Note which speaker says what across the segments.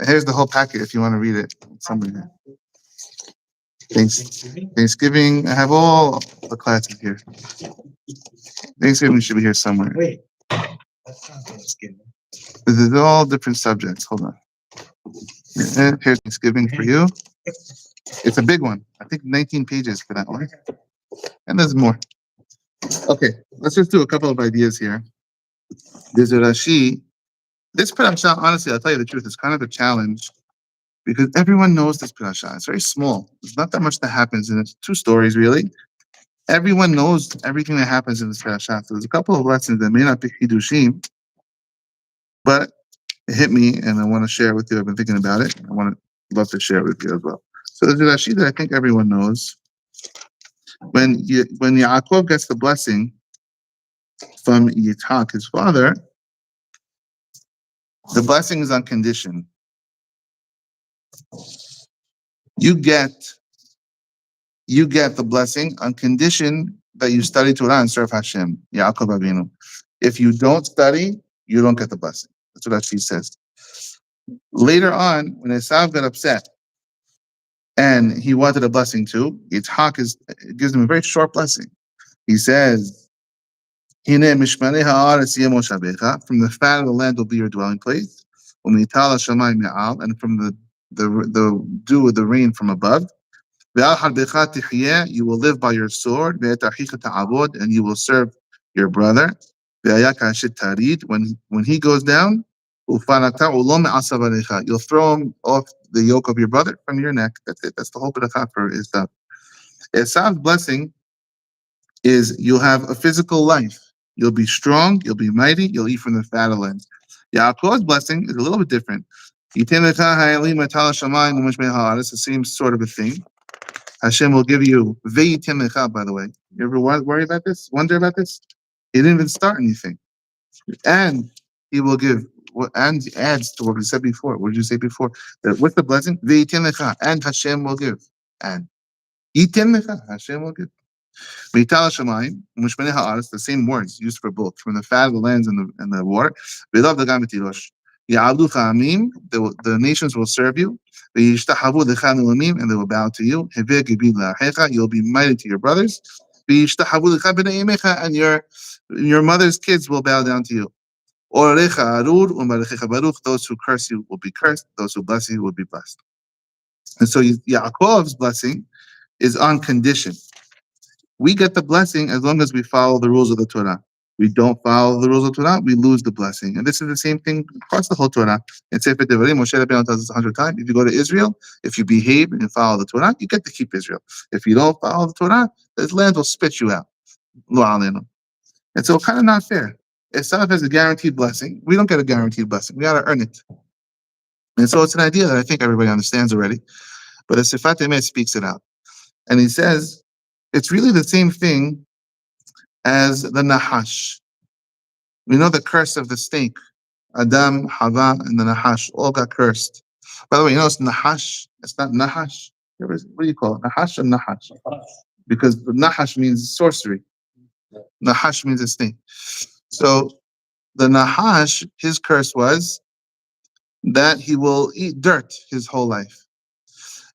Speaker 1: Here's the whole packet if you want to read it. Somewhere here. Thanksgiving. I have all the classes here. Thanksgiving should be here somewhere.
Speaker 2: Wait, that's not Thanksgiving.
Speaker 1: These are all different subjects. Hold on. Here's Thanksgiving for you. It's a big one. I think 19 pages for that one. And there's more. Okay, let's just do a couple of ideas here. There's a Rashi. This parasha, honestly, I'll tell you the truth, it's kind of a challenge because everyone knows this parasha. It's very small. There's not that much that happens in it. 2 stories, really. Everyone knows everything that happens in this parasha. So there's a couple of lessons that may not be hidushim, but it hit me, and I want to share it with you. I've been thinking about it. Love to share it with you as well. So there's a Rashi that I think everyone knows. When Yaakov gets the blessing from Yitzhak, his father, the blessing is on condition. You get the blessing on condition that you study Torah and serve Hashem, Yaakov Avinu. If you don't study, you don't get the blessing. That's what she says. Later on, when Esav got upset and he wanted a blessing too, Yitzhak gives him a very short blessing. He says, from the fat of the land will be your dwelling place, and from the dew of the rain from above. You will live by your sword, and you will serve your brother. When he goes down, you'll throw him off the yoke of your brother from your neck. That's it. That's the whole bracha for Esav. Esav's blessing is you'll have a physical life. You'll be strong, you'll be mighty, you'll eat from the fat of land. Yaakov's blessing is a little bit different. It's the same sort of a thing. Hashem will give you ve'itim lecha, by the way. You ever worry about this? Wonder about this? He didn't even start anything. And he will give, and adds to what we said before. What did you say before? What's the blessing? Ve'itim lecha, and Hashem will give. And itim lecha, Hashem will give. The same words used for both, from the fat of the lands and the water. The nations will serve you, and they will bow to you. You'll be mighty to your brothers, and your mother's kids will bow down to you. Those who curse you will be cursed, those who bless you will be blessed. And so Yaakov's blessing is on condition. We get the blessing as long as we follow the rules of the Torah. We don't follow the rules of the Torah, we lose the blessing. And this is the same thing across the whole Torah. In Sefer Devarim, Moshe Rabbeinu tells us 100 times, if you go to Israel, if you behave and you follow the Torah, you get to keep Israel. If you don't follow the Torah, this land will spit you out. And so kind of not fair. Esav has a guaranteed blessing. We don't get a guaranteed blessing. We got to earn it. And so it's an idea that I think everybody understands already. But the Sifat Emet speaks it out. And he says, it's really the same thing as the Nahash. We know the curse of the snake. Adam, Hava, and the Nahash all got cursed. By the way, you know it's Nahash. It's not Nahash. What do you call it? Nahash or Nahash? Because the Nahash means sorcery. Nahash means a snake. So the Nahash, his curse was that he will eat dirt his whole life.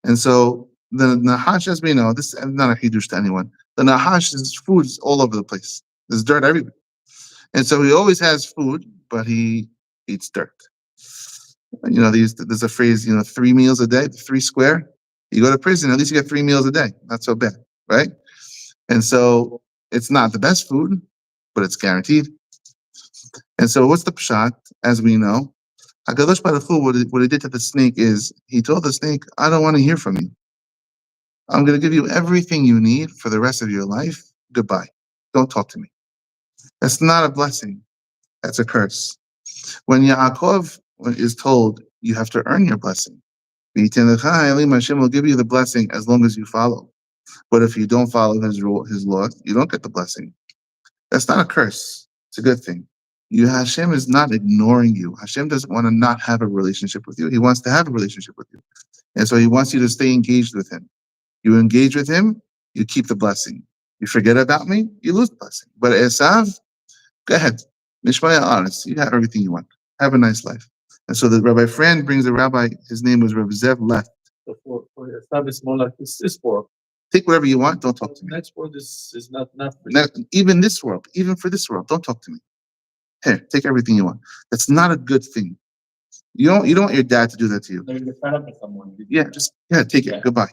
Speaker 1: And so the Nahash, as we know, this is not a hidush to anyone. The Nahash is food all over the place. There's dirt everywhere. And so he always has food, but he eats dirt. You know, there's a phrase, 3 meals a day, 3 square. You go to prison, at least you get 3 meals a day. Not so bad, right? And so it's not the best food, but it's guaranteed. And so what's the pshat? As we know, HaKadosh Baruch Hu, what he did to the snake is, he told the snake, I don't want to hear from you. I'm going to give you everything you need for the rest of your life. Goodbye. Don't talk to me. That's not a blessing. That's a curse. When Yaakov is told, you have to earn your blessing. Hashem will give you the blessing as long as you follow. But if you don't follow his law, you don't get the blessing. That's not a curse. It's a good thing. Hashem is not ignoring you. Hashem doesn't want to not have a relationship with you. He wants to have a relationship with you. And so he wants you to stay engaged with him. You engage with him, you keep the blessing. You forget about me, you lose the blessing. But Esav, go ahead. Mishmaya honest. You have everything you want. Have a nice life. And so the Rabbi Fran brings a rabbi, his name was Rabbi Zev left.
Speaker 3: So for Esav, it's more like this world.
Speaker 1: Take whatever you want, don't talk to me.
Speaker 3: Next world is not for you.
Speaker 1: Even this world, even for this world, don't talk to me. Here, take everything you want. That's not a good thing. You don't want your dad to do that to you.
Speaker 3: You're fed up with someone.
Speaker 1: Take it. Goodbye.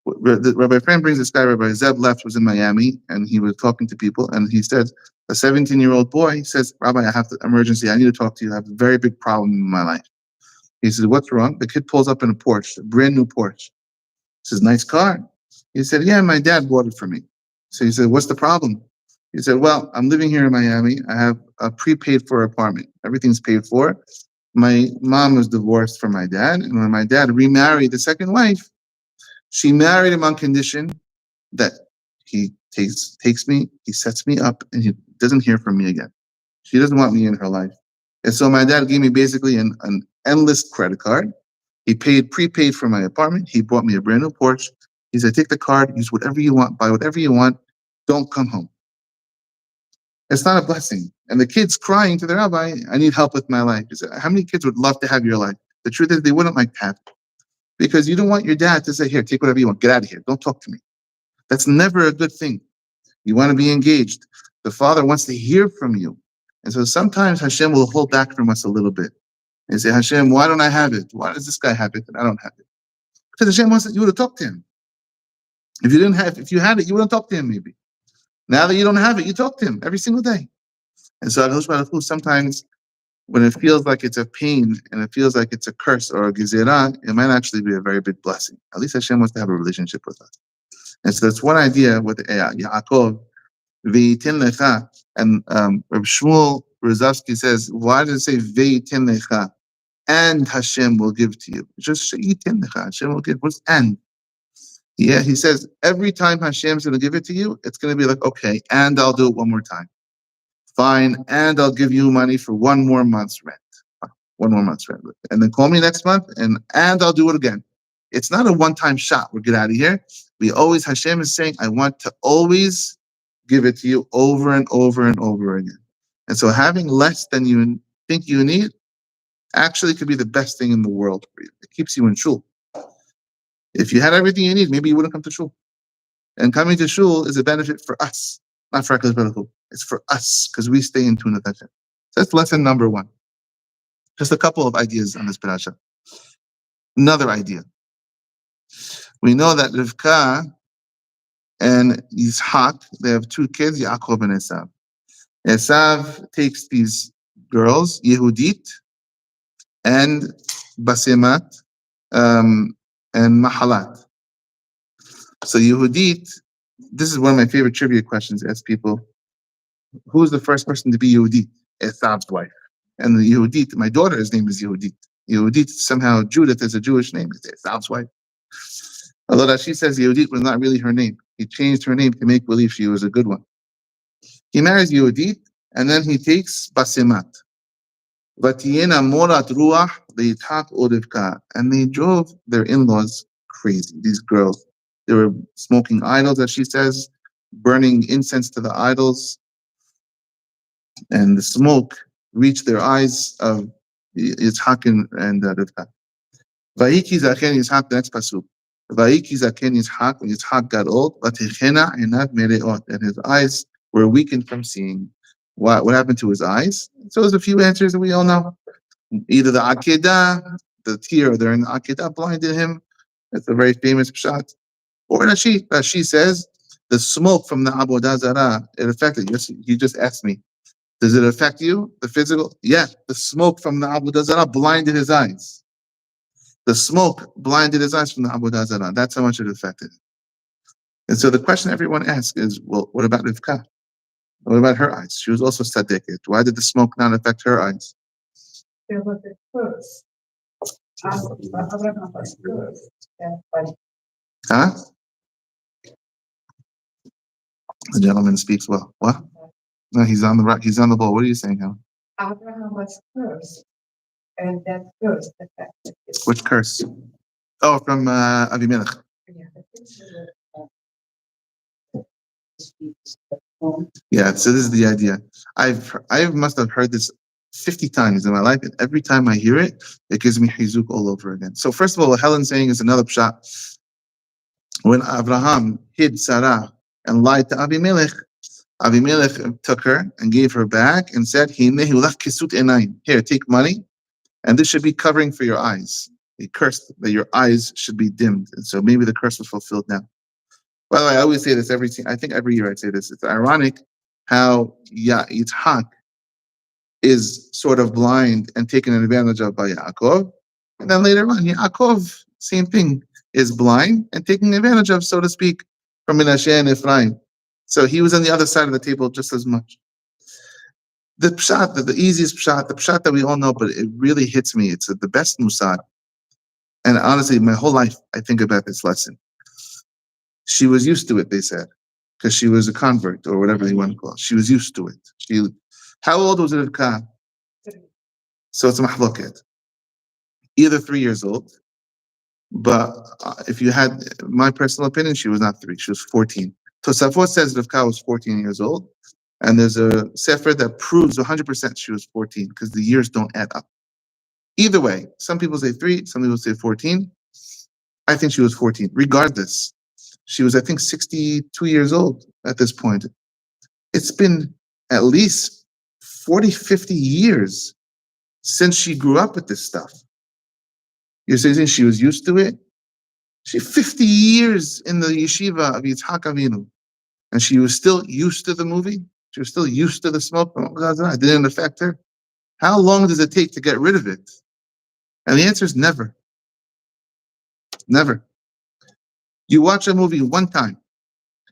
Speaker 1: Rabbi Fran brings this guy, Rabbi Zeb left, was in Miami, and he was talking to people, and he said, a 17-year-old boy says, Rabbi, I have to emergency. I need to talk to you. I have a very big problem in my life. He says, what's wrong? The kid pulls up in a Porsche, a brand new Porsche. He says, nice car. He said, yeah, my dad bought it for me. So he said, what's the problem? He said, well, I'm living here in Miami. I have a prepaid for apartment. Everything's paid for. My mom was divorced from my dad. And when my dad remarried the second wife, she married him on condition that he takes me, he sets me up, and he doesn't hear from me again. She doesn't want me in her life. And so my dad gave me basically an endless credit card. He prepaid for my apartment. He bought me a brand new Porsche. He said, take the card, use whatever you want, buy whatever you want. Don't come home. It's not a blessing. And the kid's crying to the rabbi, I need help with my life. He said, how many kids would love to have your life? The truth is they wouldn't like to have it. Because you don't want your dad to say, here, take whatever you want. Get out of here. Don't talk to me. That's never a good thing. You want to be engaged. The Father wants to hear from you. And so sometimes Hashem will hold back from us a little bit and say, Hashem, why don't I have it? Why does this guy have it and I don't have it? Because Hashem wants that you would have talked to him. If you had it, you wouldn't talk to him maybe. Now that you don't have it, you talk to him every single day. And so sometimes when it feels like it's a pain and it feels like it's a curse or a gezerah, it might actually be a very big blessing. At least Hashem wants to have a relationship with us. And so that's one idea with Yaakov, v'yitin lecha. And Reb Shmuel Rozovsky says, why does it say v'yitin lecha? And Hashem will give to you. Just yitin lecha. Hashem will give. What's and? Yeah, he says every time Hashem's going to give it to you, it's going to be like, okay, and I'll do it one more time. Fine, and I'll give you money for one more month's rent. One more month's rent. And then call me next month, and I'll do it again. It's not a one-time shot. We'll get out of here. Hashem is saying, I want to always give it to you over and over and over again. And so having less than you think you need actually could be the best thing in the world for you. It keeps you in shul. If you had everything you need, maybe you wouldn't come to shul. And coming to shul is a benefit for us, not for HaKadosh Baruch Hu. It's for us because we stay in tune with Hashem. So that's lesson number one. Just a couple of ideas on this parasha. Another idea. We know that Rivka and Yitzhak, they have two kids, Yaakov and Esav. Esav takes these girls, Yehudit and Basemat, and Mahalat. So Yehudit, this is one of my favorite trivia questions to ask people. Who was the first person to be Yehudit? Esav's wife. And the Yehudit, my daughter's name is Yehudit. Yehudit, somehow Judith is a Jewish name. It's Esav's wife. Although that she says Yehudit was not really her name. He changed her name to make believe she was a good one. He marries Yehudit, and then he takes Basemat. Vatiyena morat ruach leyitzhak o Rivka. And they drove their in-laws crazy, these girls. They were smoking idols, as she says, burning incense to the idols. And the smoke reached their eyes of Yitzhak and Rivka. Vayiki zaken Yitzhak, the next pasuk. Vayiki zaken Yitzhak, when Yitzhak got old, vatechena einav mereot, and his eyes were weakened from seeing. What happened to his eyes? So there's a few answers that we all know. Either the Akedah, the tear during the Akedah blinded him. That's a very famous pshat. Or Rashi says, the smoke from the Avodah Zarah, it affected you. You just asked me, does it affect you, the physical? Yeah, the smoke from the Avodah Zarah blinded his eyes. The smoke blinded his eyes from the Avodah Zarah. That's how much it affected him. And so the question everyone asks is, well, what about Rivka? What about her eyes? She was also tzaddiket. Why did the smoke not affect her eyes?
Speaker 4: There was a curse. Abraham was cursed.
Speaker 1: Huh? The gentleman speaks well. What? No, he's on the right. He's on the ball. What are you saying, Helen?
Speaker 4: Abraham was cursed, and that curse affected him.
Speaker 1: Which curse? Oh, from Avimelech. Yeah, so this is the idea. I must have heard this 50 times in my life, and every time I hear it, it gives me hizuk all over again. So first of all, what Helen's saying is another pshat. When Abraham hid Sarah and lied to Abimelech, Abimelech took her and gave her back and said, here, take money, and this should be covering for your eyes. He cursed that your eyes should be dimmed. And so maybe the curse was fulfilled now. By the way, I always say this I think every year I say this. It's ironic how Yitzhak is sort of blind and taken advantage of by Yaakov. And then later on, Yaakov, same thing, is blind and taken advantage of, so to speak, from Menashe and Ephraim. So he was on the other side of the table just as much. The pshat, the easiest pshat, the pshat that we all know, but it really hits me. It's the best musad. And honestly, my whole life, I think about this lesson. She was used to it, they said, because she was a convert or whatever they want to call it. She was used to it. How old was Rivka? So it's a mahloket. Either 3 years old, but if you had my personal opinion, she was not 3, she was 14. Tosafot says Rivka was 14 years old, and there's a sefer that proves 100% she was 14 because the years don't add up. Either way, some people say 3, some people say 14. I think she was 14. Regardless, she was, I think, 62 years old at this point. It's been at least 40, 50 years since she grew up with this stuff. You're saying she was used to it? She 50 years in the yeshiva of Yitzhak Avinu, and she was still used to the movie? She was still used to the smoke? It didn't affect her? How long does it take to get rid of it? And the answer is never. Never. You watch a movie one time.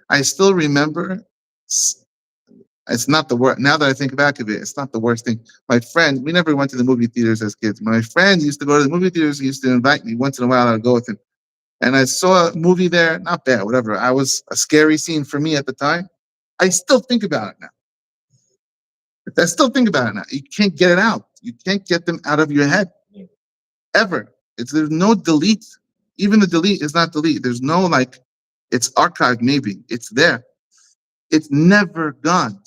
Speaker 1: I still remember, it's not the worst. Now that I think back of it, it's not the worst thing. My friend, we never went to the movie theaters as kids. My friend used to go to the movie theaters. He used to invite me once in a while. I'd go with him. And I saw a movie there, not bad, whatever. I was a scary scene for me at the time. I still think about it now. I still think about it now. You can't get it out. You can't get them out of your head. Ever. There's no delete. Even the delete is not delete. There's no it's archived maybe. It's there. It's never gone.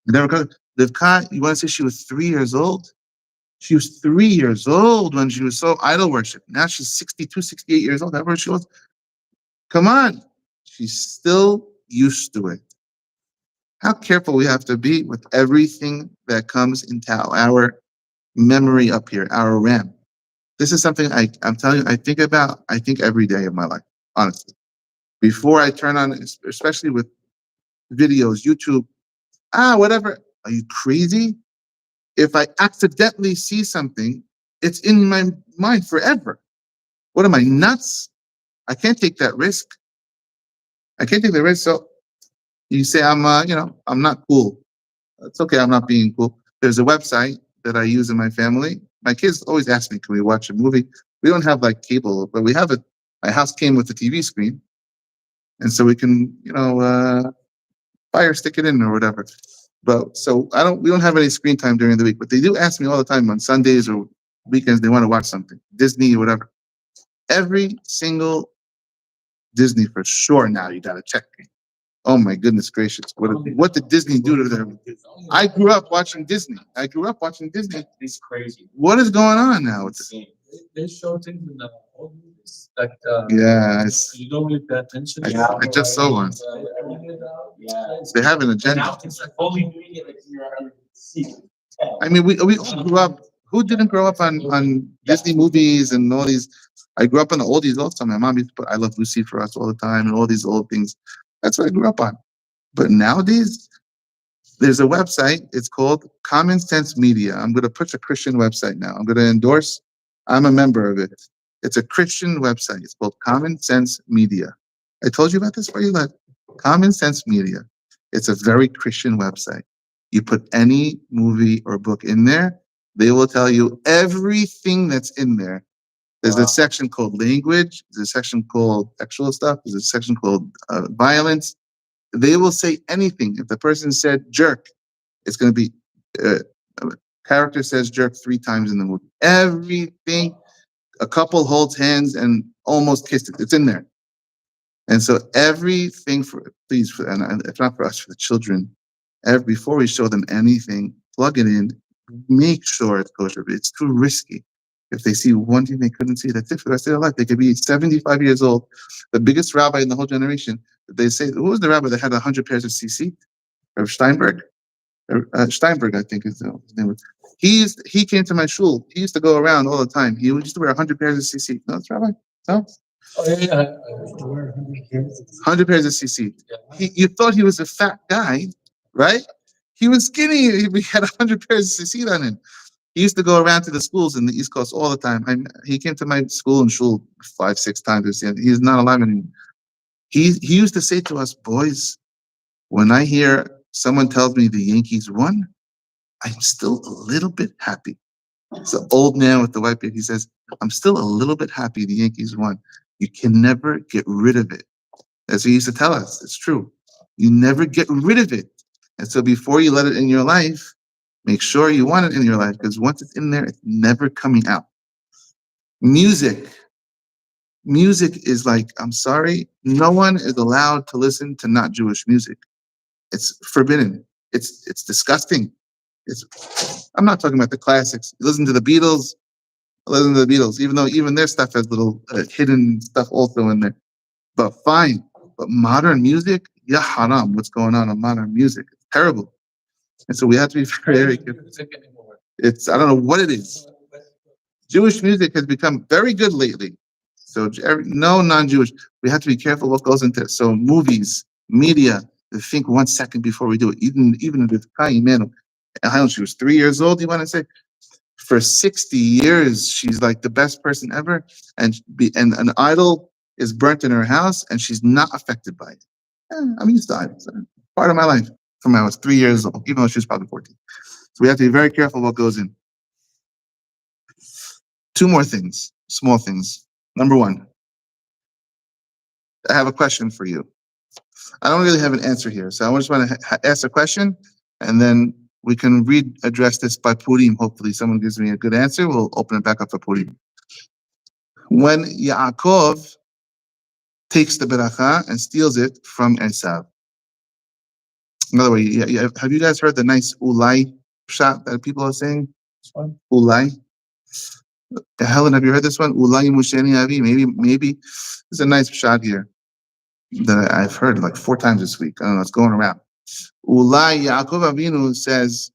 Speaker 1: Never gone. Rivka, you want to say she was 3 years old? She was 3 years old when she was so idol worship. Now she's 62, 68 years old. However she was. Come on. She's still used to it. How careful we have to be with everything that comes into our memory up here, our RAM. This is something I'm telling you, I think every day of my life, honestly. Before I turn on, especially with videos, YouTube, whatever. Are you crazy? If I accidentally see something, it's in my mind forever. What am I, nuts? I can't take that risk. So you say I'm not cool. It's okay, I'm not being cool. There's a website that I use in my family. My kids always ask me, can we watch a movie? We don't have cable, but we have it. My house came with a TV screen. And so we can, fire stick it in or whatever. But so we don't have any screen time during the week, but they do ask me all the time on Sundays or weekends, they want to watch something, Disney or whatever. Every single Disney for sure now, you got to check. Oh my goodness gracious. What did Disney do to them? I grew up watching Disney.
Speaker 3: It's crazy.
Speaker 1: What is going on now?
Speaker 3: They show things in the old movies you don't really pay attention.
Speaker 1: I just saw one. They have an agenda.
Speaker 3: Now it's only
Speaker 1: I mean, we all grew up. Who didn't grow up on Disney movies and all these? I grew up on the oldies all the time. My mom used to put I Love Lucy for us all the time and all these old things. That's what I grew up on. But nowadays, there's a website. It's called Common Sense Media. I'm going to put a Christian website now. I'm going to endorse. I'm a member of it. It's a Christian website. It's called Common Sense Media. I told you about this where you live. Common Sense Media. It's a very Christian website. You put any movie or book in there, they will tell you everything that's in there. There's a section called language. There's a section called sexual stuff. There's a section called violence. They will say anything. If the person said jerk, it's going to be a character says jerk 3 times in the movie. Everything. A couple holds hands and almost kissed it. It's in there. And so everything please, and if not for us, for the children, Before we show them anything, plug it in, make sure it's kosher. It's too risky. If they see one thing they couldn't see, that's it for the rest of their life. They could be 75 years old, the biggest rabbi in the whole generation. They say, who was the rabbi that had 100 pairs of CC? Or Steinberg? Steinberg, I think his name was. He came to my shul. He used to go around all the time. He used to wear 100 pairs of CC. No, it's rabbi. No?
Speaker 3: Oh, yeah.
Speaker 1: 100 pairs of CC.
Speaker 3: Yeah.
Speaker 1: You thought he was a fat guy, right? He was skinny. He had 100 pairs of CC on him. He used to go around to the schools in the East Coast all the time. He came to my school and shul 5-6 times. He's not alive anymore. He used to say to us, boys, when I hear someone tells me the Yankees won, I'm still a little bit happy. It's an old man with the white beard. He says, I'm still a little bit happy the Yankees won. You can never get rid of it. That's what he used to tell us. It's true. You never get rid of it. And so before you let it in your life, make sure you want it in your life, because once it's in there, it's never coming out. Music is like, I'm sorry, no one is allowed to listen to not Jewish music. It's forbidden. It's disgusting. I'm not talking about the classics. You listen to the Beatles, even though even their stuff has little hidden stuff also in there. But fine. But modern music, ya haram, what's going on in modern music? It's terrible. And so we have to be very careful. I don't know what it is. Jewish music has become very good lately. So no non-Jewish. We have to be careful what goes into it. So movies, media, think 1 second before we do it. Even if it's Kaimenu. She was 3 years old, you want to say? For 60 years, she's like the best person ever. And an idol is burnt in her house, and she's not affected by it. I'm used to idols. Part of my life from when I was 3 years old, even though she was probably 14. So we have to be very careful what goes in. 2 more things, small things. Number 1, I have a question for you. I don't really have an answer here, so I just want to ask a question, and then we can address this by Purim. Hopefully someone gives me a good answer. We'll open it back up for Purim. When Yaakov takes the beracha and steals it from Esav. In other words, have you guys heard the nice ulai shot that people are saying? Ulai. Helen, have you heard this one? Ulai musheni avi. Maybe there's a nice shot here that I've heard like 4 times this week. I don't know, it's going around. Ulai Yaakov Avinu says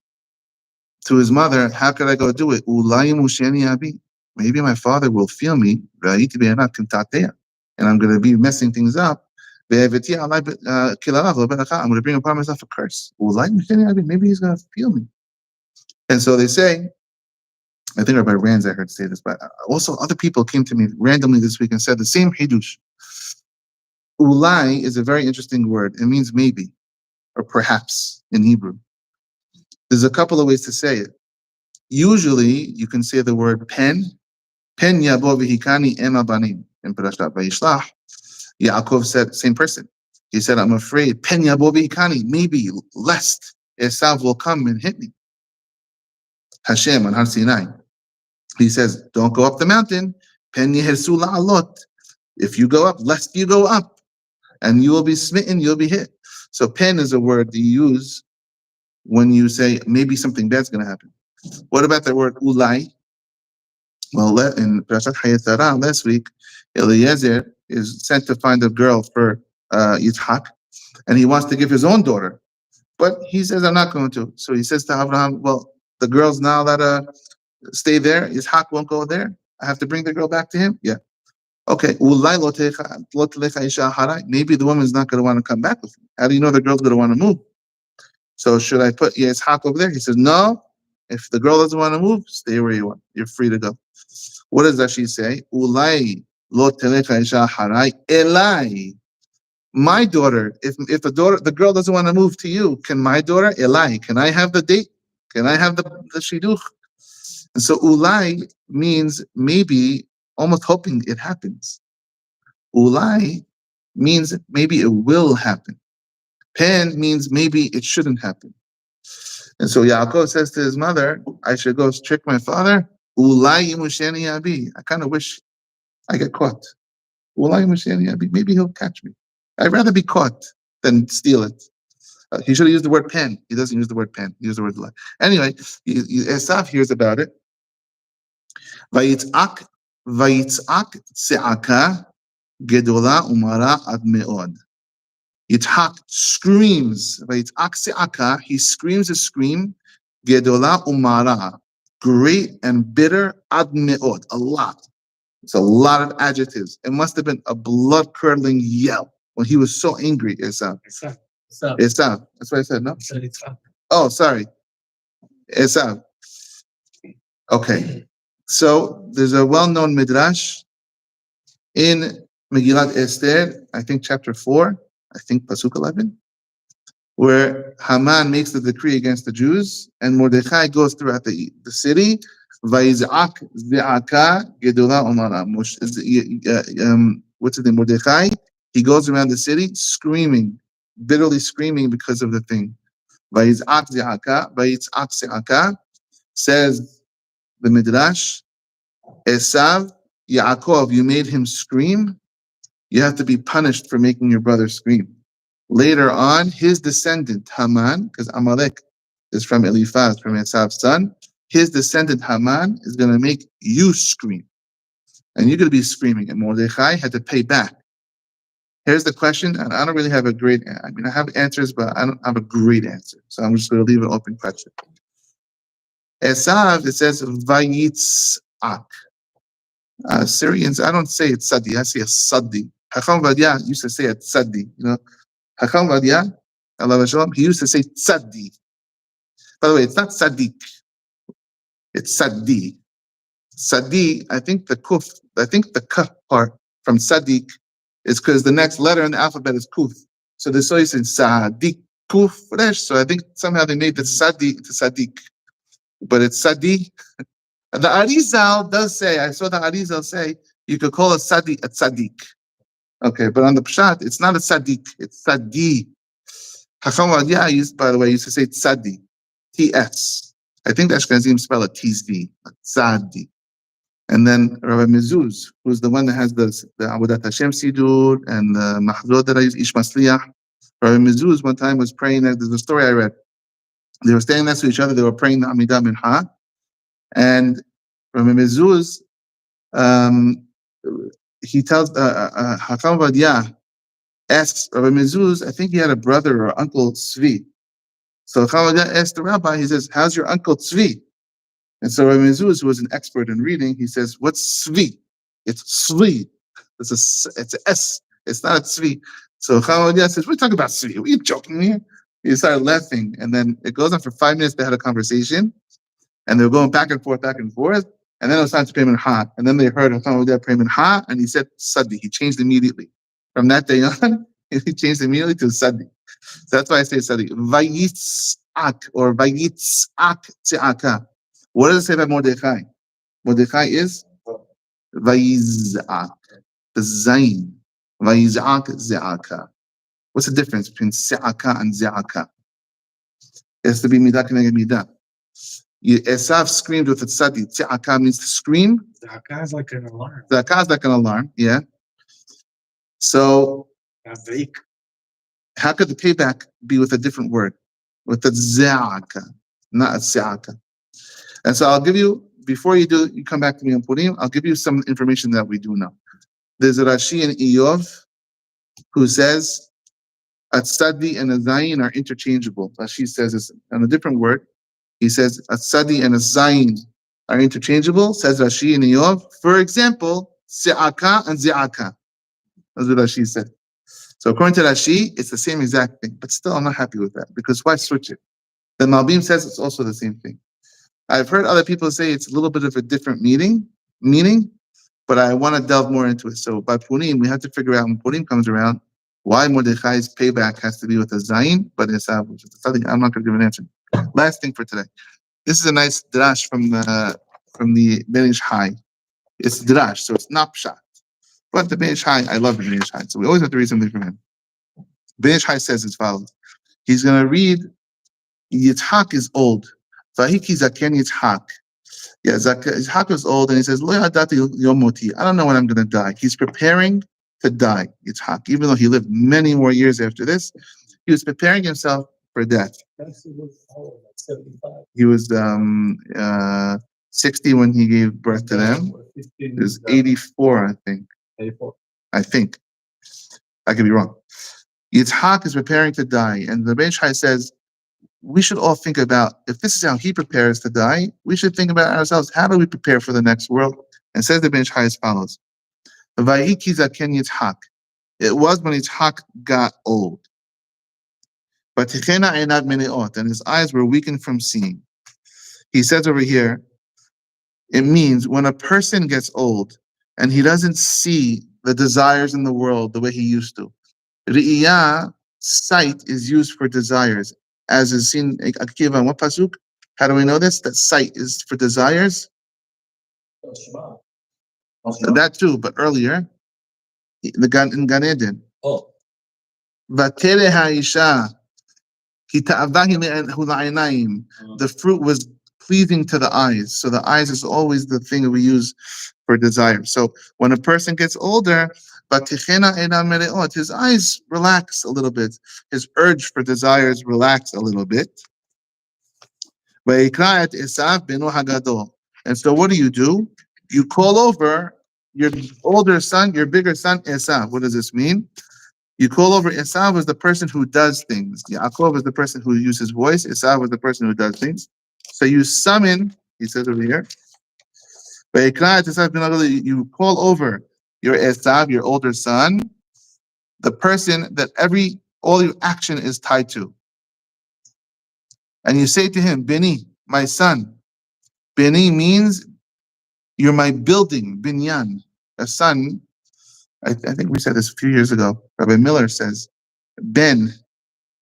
Speaker 1: to his mother, how could I go do it? Ulai musheni avi. Maybe my father will feel me, and I'm going to be messing things up. I'm going to bring upon myself a curse. Maybe he's going to feel me. And so they say, I think Rabbi Rands I heard say this, but also other people came to me randomly this week and said the same hidush. Ulai is a very interesting word. It means maybe, or perhaps in Hebrew. There's a couple of ways to say it. Usually, you can say the word pen yabo v'hikani em abanim. In Parashat Vayishlach, Yaakov said, same person. He said, I'm afraid, pen yabo v'hikani, maybe, lest Esav will come and hit me. Hashem on Har Sinai. He says, don't go up the mountain. Pen yehersu la'alot. If you go up, lest you go up, and you will be smitten, you'll be hit. So pen is a word that you use when you say maybe something bad's going to happen. What about the word ulai? Well, in Parashat Hayetara last week, Eliezer is sent to find a girl for Yitzhak, and he wants to give his own daughter. But he says, I'm not going to. So he says to Abraham, well, the girl's now that stay there. Yitzhak won't go there. I have to bring the girl back to him? Yeah. Okay. Maybe the woman's not going to want to come back with me. How do you know the girl's going to want to move? So should I put Yitzhak over there? He says, no. If the girl doesn't want to move, stay where you want. You're free to go. What does Rashi say? Ulai lo telecha isha harai elai. My daughter, if the girl doesn't want to move to you, can my daughter, elai, can I have the date? Can I have the shidduch? And so ulai means maybe, almost hoping it happens. Ulai means maybe it will happen. Pen means maybe it shouldn't happen. And so Yaakov says to his mother, I should go trick my father. Ulai yimusheni abi. I kind of wish I get caught. Ulai yimusheni abi. Maybe he'll catch me. I'd rather be caught than steal it. He should have used the word pen. He doesn't use the word pen. He used the word light. Anyway, Esav hears about it. Vayitzak tze'aka gedola umara ad me'od. Yitzhak screams. Vayitzak tze'aka. He screams a scream. Gedola umara. Great and bitter ad me'od. A lot. It's a lot of adjectives. It must have been a blood-curdling yell when he was so angry, Esav. Esav. That's what I said, no? Oh, sorry. Esav. Okay. So there's a well-known midrash in Megillat Esther, I think chapter 4, I think Pasuk 11, where Haman makes the decree against the Jews, and Mordechai goes throughout the city. Vayiz'ak ze'aka gedola umara. What's his name? Mordechai. He goes around the city screaming, bitterly screaming because of the thing. Vayiz'ak ze'aka, vayitz'ak ze'aka, says the midrash. Esav, Yaakov, you made him scream. You have to be punished for making your brother scream. Later on, his descendant Haman, because Amalek is from Eliphaz, from Esav's son, his descendant Haman is going to make you scream. And you're going to be screaming. And Mordechai had to pay back. Here's the question, and I don't really have a great, I have answers, but I don't have a great answer. So I'm just going to leave an open question. Esav, it says, Vayitzak. Syrians, I don't say it's Sadi, I say a Sadi. Chacham Vadia used to say it Sadi. Chacham Vadia, Allah Shalom, he used to say Tzadi. By the way, it's not Sadiq. It's Sadi. Sadi, I think the Kaf part from Sadiq is because the next letter in the alphabet is Kuf. So this always in Sadiq, Kuf, Resh. So I think somehow they made the Sadi to Sadiq. But it's Sadi. The Arizal does say, I saw the Arizal say, you could call a Sadi a Tzaddik. Okay, but on the Pshat, it's not a Tzaddik, it's Sadi. Chacham Vadia used, by the way, used to say Tzadi, T-S. I think the Ashkenazim spell it T-Z, Tzadi. And then Rabbi Mezuz, who's the one that has the Avodat Hashem Sidur and the Mahzor that I use, Ish Masliyah. Rabbi Mezuz one time was praying, there's a story I read. They were standing next to each other, they were praying the Amidah Minha. And Rabbi Mezuz, he tells Hakam Vadia asks Rabbi Mezuz, I think he had a brother or uncle Tzvi. So Hakam Vadia asked the rabbi, he says, how's your uncle Tzvi? And so Rabbi Mezuz, who was an expert in reading, he says, what's Tzvi? It's Tzvi. It's an S. It's not a Tzvi. So Hakam Vadia says, we're talking about Tzvi. Are you joking me? He started laughing. And then it goes on for 5 minutes. They had a conversation. And they were going back and forth. And then it was time to pray Minha. And then they heard Hakam Vadia pray Minha, and he said Sadi. He changed immediately. From that day on, he changed immediately to Sadi. So that's why I say Sadi. Vayitzak or Vayitzak Tze'aka. What does it say about Mordechai? Mordechai is Vayizak. The Zayin. Vayizak Ze'aka. What's the difference between Se'aka and Ze'aka? It has to be Midah Keneged Midah. Esav screamed with a tzadi. Tzaka means to scream.
Speaker 2: Tzaka is like an alarm.
Speaker 1: Tzaka is like an alarm, yeah. So, how could the payback be with a different word? With a ze'aka, not a tzaka. And so I'll give you, before you come back to me on Purim, I'll give you some information that we do know. There's a Rashi in Eov who says a tzadi and a zayin are interchangeable. Rashi says this on a different word. He says a tzadi and a zayin are interchangeable, says Rashi in Eov. For example, se'aka and ze'aka. That's what Rashi said. So according to Rashi, it's the same exact thing. But still, I'm not happy with that, because why switch it? Then Malbim says it's also the same thing. I've heard other people say it's a little bit of a different meaning, but I want to delve more into it. So by Purim, we have to figure out when Purim comes around, why Mordechai's payback has to be with a zayin, but Esav, which is something I'm not going to give an answer. Last thing for today. This is a nice drash from the Ben Ish Hai. It's drash, so it's not pshat. But the Ben Ish Hai, I love the Ben Ish Hai, so we always have to read something from him. Ben Ish Hai says as follows. He's going to read, Yitzhak is old. Vahiki zaken Yitzhak. Yeah, Yitzhak is old, and he says, Lo yadati yom moti. I don't know when I'm going to die. He's preparing to die, Yitzhak. Even though he lived many more years after this, he was preparing himself for death.
Speaker 3: That's the was old, like 75.
Speaker 1: He was 60 when he gave birth to them.
Speaker 3: Or
Speaker 1: He
Speaker 3: 15,
Speaker 1: was 84, I think.
Speaker 3: 84.
Speaker 1: I think. I could be wrong. Yitzhak is preparing to die, and the Reish Hai says we should all think about, if this is how he prepares to die, we should think about ourselves. How do we prepare for the next world? And says the Reish Hai as follows: Vayiki zaken Yitzhak. It was when Yitzhak got old. But tichena einav meneot, and his eyes were weakened from seeing. He says over here, it means when a person gets old and he doesn't see the desires in the world the way he used to. Re'iyah, sight, is used for desires, as is seen in Akiva. What pasuk? How do we know this? That sight is for desires. That too, but earlier, in Gan Eden.
Speaker 3: Oh.
Speaker 1: Vatere ha'isha, the fruit was pleasing to the eyes. So the eyes is always the thing that we use for desire. So when a person gets older, his eyes relax a little bit. His urge for desires relax a little bit. And so what do? You call over your older son, your bigger son, Esav. What does this mean? You call over Esav as the person who does things. Yaakov is the person who uses voice. Esav is the person who does things. So you summon, he says over here, you call over your Esav, your older son, the person that all your action is tied to. And you say to him, Beni, my son. Beni means you're my building, binyan. A son, I think we said this a few years ago. Rabbi Miller says, Ben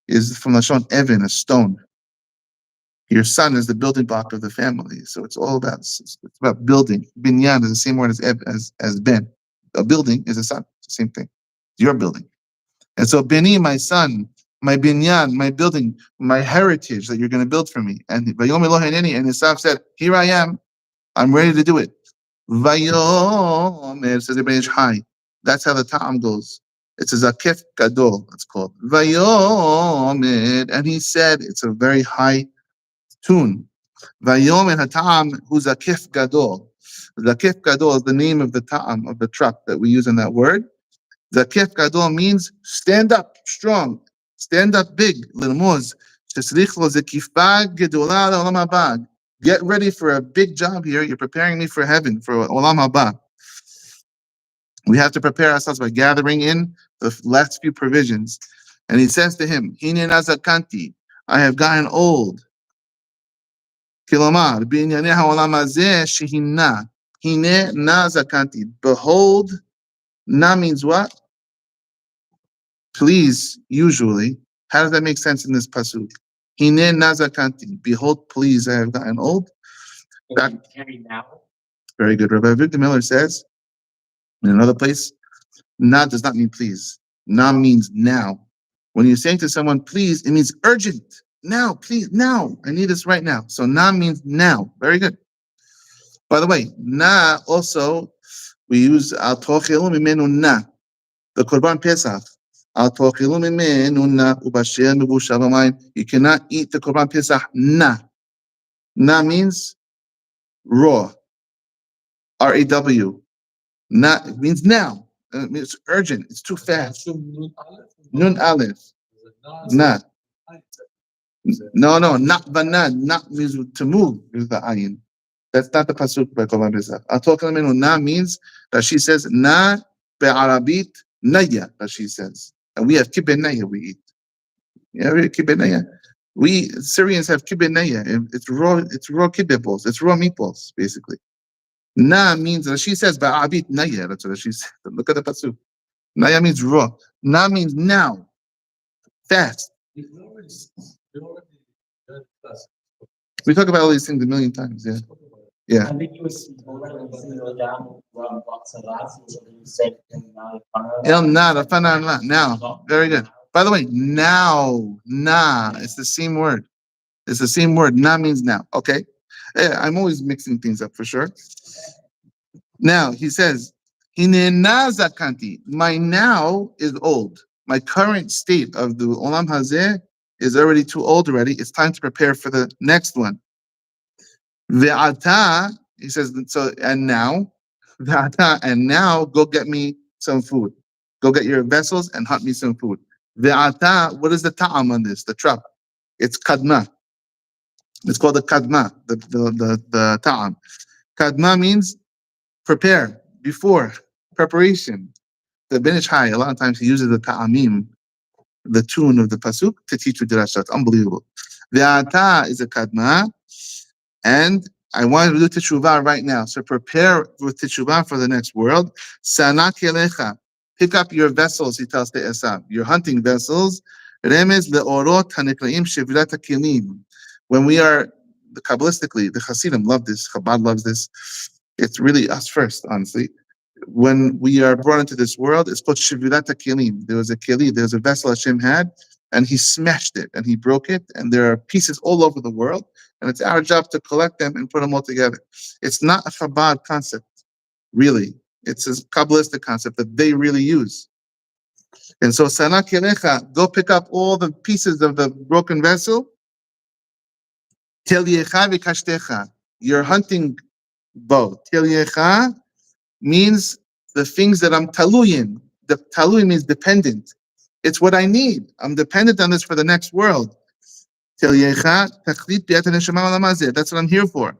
Speaker 1: is from Lashon Evan, a stone. Your son is the building block of the family. So it's all about building. Binyan is the same word as Ben. A building is a son. It's the same thing. Your building. And so Beni, my son, my binyan, my building, my heritage that you're going to build for me. And Esav said, here I am. I'm ready to do it. Vayomer, says Ibn Ishai. That's how the ta'am goes. It's a zakef gadol, it's called. Vayomer, and he said, it's a very high tune. Vayomer ha'ta'am hu zakef gadol. Zakef gadol is the name of the ta'am, of the truck that we use in that word. Zakef gadol means stand up strong, stand up big. L'rmuz, shesrich lo zekifa gedola le'olam haba. Get ready for a big job here. You're preparing me for heaven, for olam haba. We have to prepare ourselves by gathering in the last few provisions. And he says to him, Hine nazakanti, I have gotten old. Kilomar, b'inyanei ha'olam hazeh shehina. Hine nazakanti. Behold, na means what? Please, usually. How does that make sense in this pasuk? Hine nazakanti. Behold, please, I have gotten old. Very good. Rabbi Victor Miller says, in another place, na does not mean please. Na means now. When you're saying to someone, please, it means urgent. Now, please, now. I need this right now. So na means now. Very good. By the way, na also, we use al tochilu mimenu na. The Korban Pesach. Al tochilu mimenu na ubasher mebushav hamayim. You cannot eat the Korban Pesach na. Na means raw. R-A-W. Not, it means now. It's urgent. It's too fast. Nun Aleph. Not. No, not banad. Not means to move is the ayin. That's not the pasuk by Korban Pesach. Atokal na means that she says na be'arabit naya, that she says. And we have kibbeh naya we eat. Yeah, we have kibbeh naya. We Syrians have kibbeh naya. It's raw kibbeh balls. It's raw meatballs, basically. Na means that she says ba'abit naya. That's what she said. Look at the pasuk. Naya means raw. Na means now, fast. We talk about all these things a million times. Yeah. El nada, fanana. Now, very good. By the way, now, na. It's the same word. It's the same word. Na means now. Okay. Yeah, I'm always mixing things up for sure. Now he says, my now is old. My current state of the olam hazeh is already too old already. It's time to prepare for the next one. Ve'ata, he says, so, and now, ve'ata, and now go get me some food. Go get your vessels and hunt me some food. Ve'ata, what is the ta'am on this, the trap? It's kadma. It's called the kadma, the ta'am. Kadma means prepare, before, preparation. The Ben Ish Hai, a lot of times he uses the ta'amim, the tune of the pasuk, to teach you dirashat. Unbelievable. Ve'ata is a kadma, and I want to do teshuvah right now. So prepare with teshuvah for the next world. Sanat yelecha, pick up your vessels, he tells to Esav, your hunting vessels. Remez leorot haniklaim shevirat hakilim. When we are, Kabbalistically, the Hasidim love this, Chabad loves this. It's really us first, honestly. When we are brought into this world, it's called Shivirat HaKelim. There was a keli, there was a vessel Hashem had, and he smashed it, and he broke it, and there are pieces all over the world, and it's our job to collect them and put them all together. It's not a Chabad concept, really. It's a Kabbalistic concept that they really use. And so, Sana Kelecha, go pick up all the pieces of the broken vessel. Tel Yecha v'kashtecha, your hunting bow. Tel Yecha means the things that I'm taluyin. The taluyin means dependent. It's what I need. I'm dependent on this for the next world. Tel Yecha, tachlit b'yat haneshama olam. That's what I'm here for.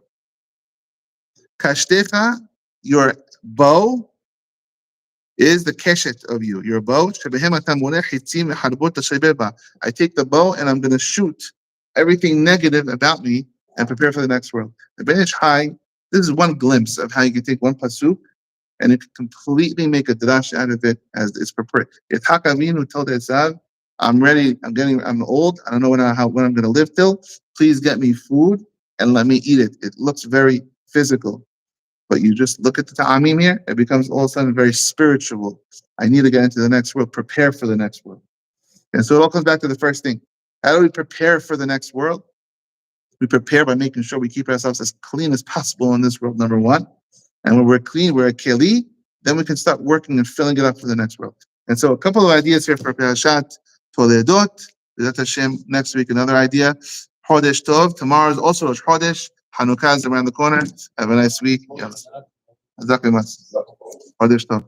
Speaker 1: Kashtecha, your bow, is the keshet of you. Your bow. I take the bow and I'm going to shoot everything negative about me and prepare for the next world. The Ben Ish Hai, this is one glimpse of how you can take one pasuk and it can completely make a drash out of it as it's prepared. Yitzhak Avinu told Esav, I'm ready, I'm old, I don't know when I'm going to live till. Please get me food and let me eat it. It looks very physical. But you just look at the ta'amim here, it becomes all of a sudden very spiritual. I need to get into the next world, prepare for the next world. And so it all comes back to the first thing. How do we prepare for the next world? We prepare by making sure we keep ourselves as clean as possible in this world, number one. And when we're clean, we're a keli, then we can start working and filling it up for the next world. And so a couple of ideas here for Parashat toledot. B'ezrat Hashem, next week, another idea. Chodesh Tov. Tomorrow is also Rosh Chodesh. Hanukkah is around the corner. Have a nice week. Chodesh Tov.